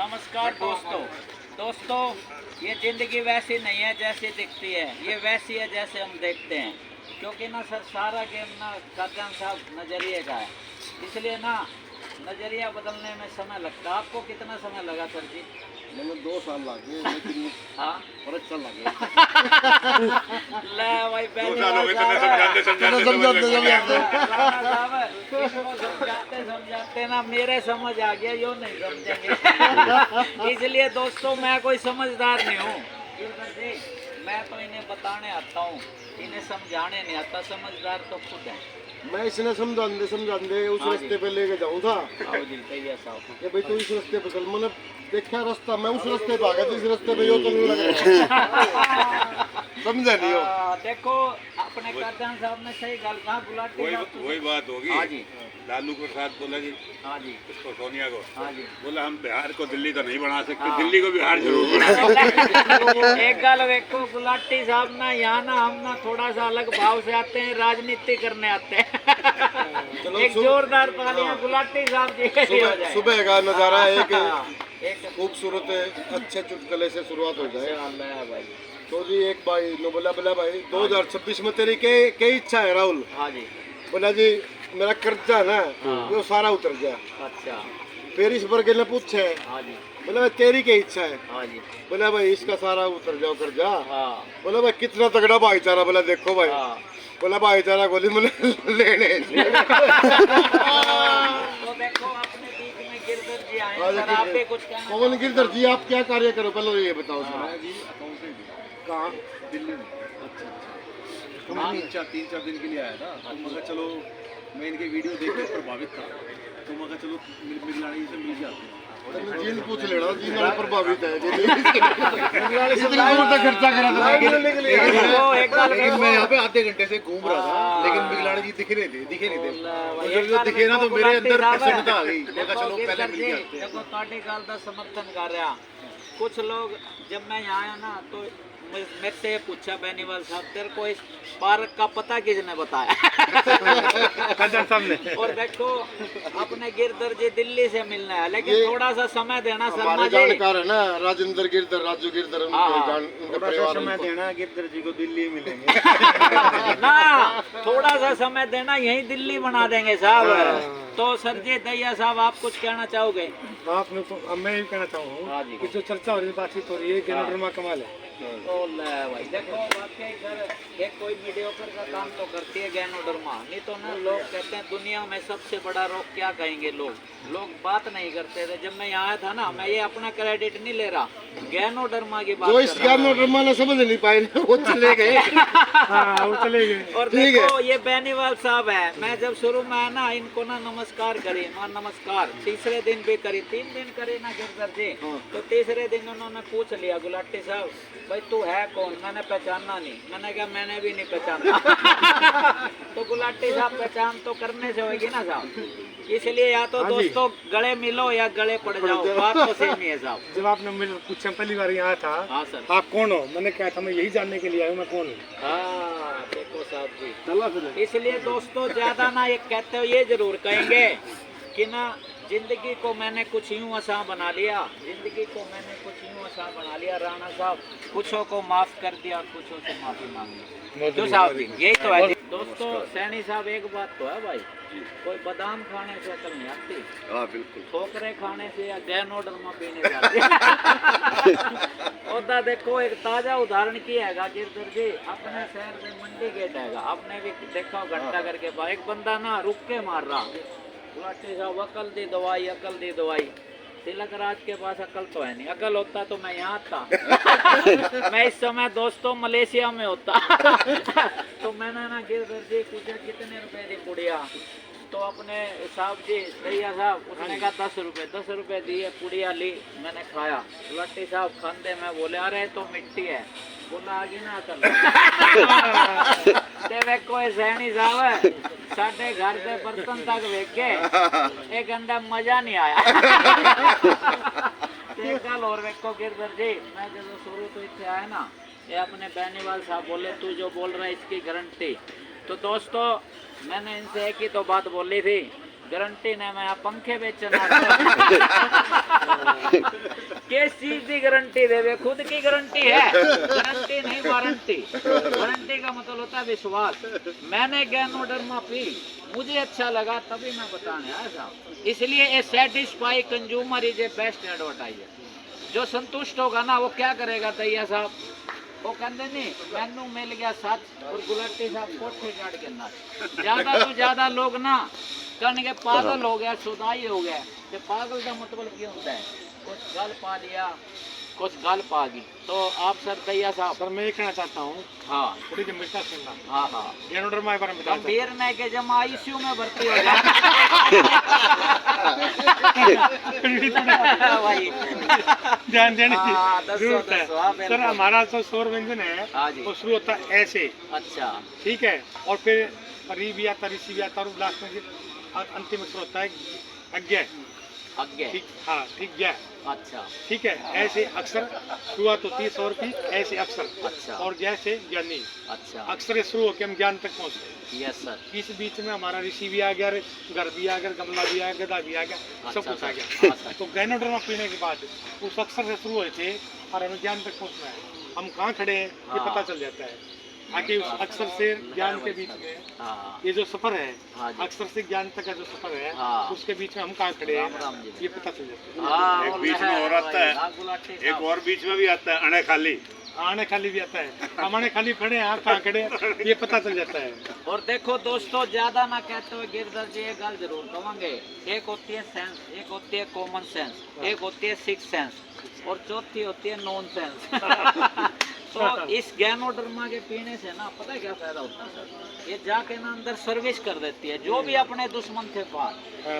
नमस्कार दोस्तों ये ज़िंदगी वैसी नहीं है जैसी दिखती है, ये वैसी है जैसे हम देखते हैं। क्योंकि ना सर सारा गेम ना कर्जन साहब नज़रिए का है, इसलिए ना नज़रिया बदलने में समय लगता है। आपको कितना समय लगा सर जी? मतलब 2 साल लगे, लेकिन हाँ और अच्छा लगे। ले भाई पहली समझाते ना मेरे समझ आ गया, यो नहीं समझेंगे। इसलिए दोस्तों मैं कोई समझदार नहीं हूँ, मैं तो इन्हें बताने आता हूँ, इन्हें समझाने नहीं आता। समझदार तो खुद है। मैं इसने समझाते उस रास्ते पे लेके जाऊँ था आओ जी कहिए साहब। कि भाई तू इस रास्ते पे चल। मैंने देखा रास्ता, मैं उस रास्ते पे आ गया, जिस रास्ते पे यो चलने लगा। समझा नहीं हो? देखो अपने कर्जन साहब ने सही गल कहा। गुलाटी वही बात होगी। हाँ जी, लालू प्रसाद बोला जी, हाँ जी, इसको सोनिया को हाँ जी। बोला हम बिहार को दिल्ली तो नहीं बना सकते, हाँ। दिल्ली को बिहार जरूर बना सकते। एक गल देखो गुलाटी साहब ना यहाँ ना हम ना थोड़ा सा अलग भाव से आते हैं, राजनीति करने आते हैं। चलो, एक जोरदार तालियां गुलाटी साहब जी के लिए हो जाए। सुबह का नज़ारा एक खूबसूरत अच्छे चुटकुले से शुरुआत हो जाए। भाई। तो जी एक भाई ने बोला भाई 2026 में तेरी क्या इच्छा है राहुल? हाँ जी। बोला जी मेरा कर्जा ना वो सारा उतर गया। अच्छा। फिर इस वर्ग ने पूछे, हाँ जी, बोला भाई तेरी क्या इच्छा है? हाँ जी, बोला भाई इसका सारा उतर जाओ कर्जा। हाँ, बोला भाई कितना तगड़ा भाईचारा। बोला देखो भाई, हाँ। बोला भाईचारा गोली मैंने लेने। तो देखो अपने बीच में गिरधर जी आए हैं, सर आप भी कुछ कहना कौन गिरधर जी, आप क्या कार्य करो पहले ये बताओ सर। जी अकाउंटेंट कहाँ? दिल्ली में। अच्छा। मैं 3-4 दिन के लिए आया था, तो मैं कहा चलो, मैं इनके वीडियो देख के प्रभावित था, तो मैं कहा चलो मिलानी से मिल जाते हैं। जिन पूछ लेना जी नाले प्रभावित है जी। इतनी दूर तक खर्चा करा था लेकिन मैं यहाँ पे आधे घंटे से घूम रहा था, लेकिन मिगलानी जी दिखे नहीं थे। और जब दिखे ना तो मेरे अंदर प्रसन्नता आ गई। मैं कहा चलो पहले मिल जाते हैं। देखो ਤੁਹਾਡੀ ਗੱਲ ਦਾ समर्थन कर रहा। कुछ लोग जब मैं यहाँ आया ना तो मेरे से पूछा बेनीवाल साहब तेरे को इस पार्क का पता किसने बताया? और देखो अपने गिरधर जी दिल्ली से मिलना है, लेकिन थोड़ा सा समय देना शर्मा हमारे जी। जानकार है ना राजेंद्र गिरधर, राजू गिरधर, उनके परिवार समय देना, गिरधर जी को दिल्ली मिलेंगे। ना थोड़ा सा समय देना, यही दिल्ली बना देंगे साहब। तो सर जी दैया साहब आप कुछ कहना चाहोगे? आपने तो अब मैं ये कहना चाहूँगा हाँ जी। कि जो चर्चा हो रही है, बातचीत हो रही है, गेनोड्रामा कमाल है। तो ले भाई देखो वाकई सर एक कोई मीडियोकर का काम तो करती है गैनोडर्मा, नहीं तो ना लोग कहते हैं दुनिया में सबसे बड़ा रोग क्या कहेंगे लोग बात नहीं करते थे। जब मैं यहाँ आया था ना, मैं ये अपना क्रेडिट नहीं ले रहा, गैनोडर्मा की बात जो इस गैनोड्रामा ने समझ नहीं पाए वो चले गए। हाँ, वो चले गए। और देखो ये बेनीवाल साहब है, मैं जब शुरू में आया ना इनको ना नमस्कार करी, मां नमस्कार, तीसरे दिन भी करी, 3 दिन करी ना गिरधर जी। तो तीसरे दिन उन्होंने पूछ लिया गुलाटी साहब भाई तू है कौन? मैंने पहचाना नहीं। मैंने कहा मैंने भी नहीं पहचाना। तो गुलाटी साहब पहचान तो करने से होगी ना साहब, इसलिए या तो दोस्तों गले मिलो या गले पड़ जाओ, बात तो सेम ही है साहब। जब आपने मुझे पूछा पहली बार यहाँ था, हाँ सर। आप कौन हो? मैंने कहा था मैं यही जानने के लिए आया हूँ मैं कौन हूँ। हाँ देखो साहब जी, इसलिए दोस्तों ज्यादा ना ये कहते हो, ये जरूर कहेंगे कि ना जिंदगी को मैंने कुछ यूं आसान बना लिया, जिंदगी को मैंने कुछ यूं आसान बना लिया। राणा साहब कुछों को माफ कर दिया, कुछों से माफी मांग ली। जो साहब जी यही तो है दोस्तों। सैनी साहब एक बात तो है भाई, कोई बादाम खाने से अकल नहीं आती, हाँ बिल्कुल, ठोकरे खाने से या गैनोडर्मा पीने से आती। ओदा देखो एक ताजा उदाहरण की हैगा गिरधर जी, अपने शहर में मंडी गेट हैगा, आपने भी देखा घंटा करके बाद एक बंदा ना रुक के मार रहा, गुलाटी साहब अकल दी दवाई, अकल दी दवाई। तिलक राज के पास अकल तो है नहीं, अकल होता तो मैं यहाँ था। मैं इस समय दोस्तों मलेशिया में होता। तो मैंने ना गिरधर जी पूछा कितने रुपए दी पुड़िया? तो अपने साहब जी दैया साहब उसने कहा 10 रुपए। 10 रुपए दिए, पुड़िया ली, मैंने खाया। गुलाटी साहब खाते में बोले अरे तो मिट्टी है। बोला आगे ना अकल। ते कोई सैनी साहब साढ़े घर के बर्तन तक वेखे एक अंडा मजा नहीं आया। गल और वेखो गिरधर जी, मैं जब शुरू तो इतने आया ना, ये अपने बेनीवाल साहब बोले तू जो बोल रहा है इसकी गारंटी। तो दोस्तों मैंने इनसे एक ही तो बात बोली थी, गारंटी ने मैं पंखे बेचना। जी गारंटी देवे, खुद की गारंटी है, गारंटी नहीं वारंटी। वारंटी का मतलब होता है विश्वास। मैंने गैनोडर्मा पी, मुझे अच्छा लगा तभी मैं बताने आया साहब। इसलिए ये satisfy consumer is a best advertiser. जो संतुष्ट होगा ना वो क्या करेगा दैया साहब, वो कहते नहीं मैनू मिल गया सच और गुलाटी साहब कोठे चढ़ के ना। ज्यादा तो ज्यादा लोग ना कहने पागल हो गया, सुदाई हो गया। तो पागल का मतलब क्या होता है, कुछ गल पा लिया, कुछ गल पा गई। तो आप सर दैया साहब। सर मैं ये कहना चाहता हूँ, हाँ थोड़ी गंभीरता से सुनना। हाँ हाँ, गैनोडर्मा के बारे में बताना गंभीर नहीं के जब आईसीयू में भर्ती हो जाए भाई। ध्यान देने की हाँ, दसो, जरूरत है। दसो, हाँ, सर बिल्कुल। हमारा जो स्वर व्यंजन है हाँ जी। वो शुरू होता है ऐसे, अच्छा ठीक है, और फिर री भी आता, ऋषि भी आता, और लास्ट में अंतिम अक्षर होता है अज्ञा। आगे। ठीक, हाँ ठीक है, अच्छा ठीक है। ऐसे अक्षर शुरुआत होती है स्वर की, ऐसे अक्षर, अच्छा और जैसे ज्ञानी अच्छा। अक्षर शुरू होकर हम ज्ञान तक पहुँचते हैं। Yes sir. इस बीच में हमारा ऋषि भी आ गया, घर भी आ गया, गमला भी आ गया, गदा भी आ गया, सब अच्छा कुछ आ सर, गया। हाँ सर। तो गैनोडर्मा पीने के बाद उस अक्षर से शुरू हुए थे और हमें ज्ञान तक पहुंचना है। हम कहाँ खड़े हैं ये हाँ। पता चल जाता है। आगे उस अक्षर से ज्ञान के बीच में हाँ ये जो सफर है, हाँ जी। अक्षर से ज्ञान तक का जो सफर है, हाँ। उसके बीच में हम कहाँ खड़े राम राम जी। हैं ये पता चल जाता है। हाँ, एक वो बीच में है और आता है। हाँ, गुलाटी एक साहब। और बीच में भी आता है अणे खाली। आने खाली भी आता है, हमारे खाली खड़े हैं, आप कहाँ खड़े हैं ये पता चल जाता है। और देखो दोस्तों, ज्यादा ना कहते हुए गिरधर जी एक गल जरूर कहेंगे। एक होती है सेंस, एक होती है कॉमन सेंस, एक होती है सिक्स सेंस, और चौथी होती है नॉन सेंस। तो इस गैनोडर्मा के पीने से ना पता है क्या फायदा होता है सर, ये जाके ना अंदर सर्विस कर देती है जो भी अपने दुश्मन थे पार।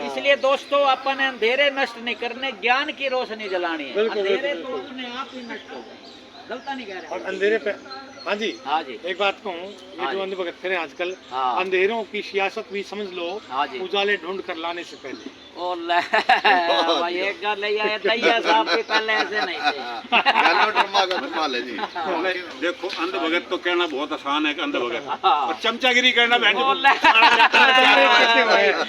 इसलिए दोस्तों अपन अंधेरे नष्ट नहीं करने, ज्ञान की रोशनी जलानी है। बिल्कुल, अंधेरे बिल्कुल, तो अपने आप ही नष्ट हो गए, गलता नहीं कह और रहे। अंधेरे पे, हाँ जी, हाँ जी एक बात कहूँ, हाँ ये जो जी। अंधे भगत हैं आजकल, हाँ। अंधेरों की सियासत भी समझ लो, हाँ जी। उजाले ढूंढ कर लाने से पहले। ओ ले भाई, एक गल है दैया साहब भी पहले ऐसे नहीं थे। गैनोडर्मा का कमाल है जी। बोले, देखो अंध भगत तो कहना बहुत आसान है कि अंध भगत, हाँ। और चमचागिरी करना बहन ओ ले।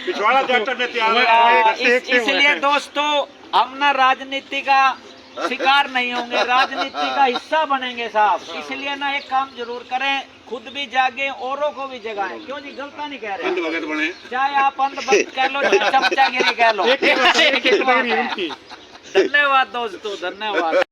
पिछवाड़ा चैप्टर में तैयार इसलिए दोस्तों हम ना राजनीति का शिकार नहीं होंगे, राजनीति का हिस्सा बनेंगे साहब। इसलिए ना एक काम जरूर करें, खुद भी जागे औरों को भी जगाएं। क्यों जी, गलता नहीं कह अंध रहे। भगत बने। चाहे आप अंध भक्त कह लो, चाहे चमचागिरी कह लो। एक एक ही बात है। उनकी धन्यवाद दोस्तों, धन्यवाद।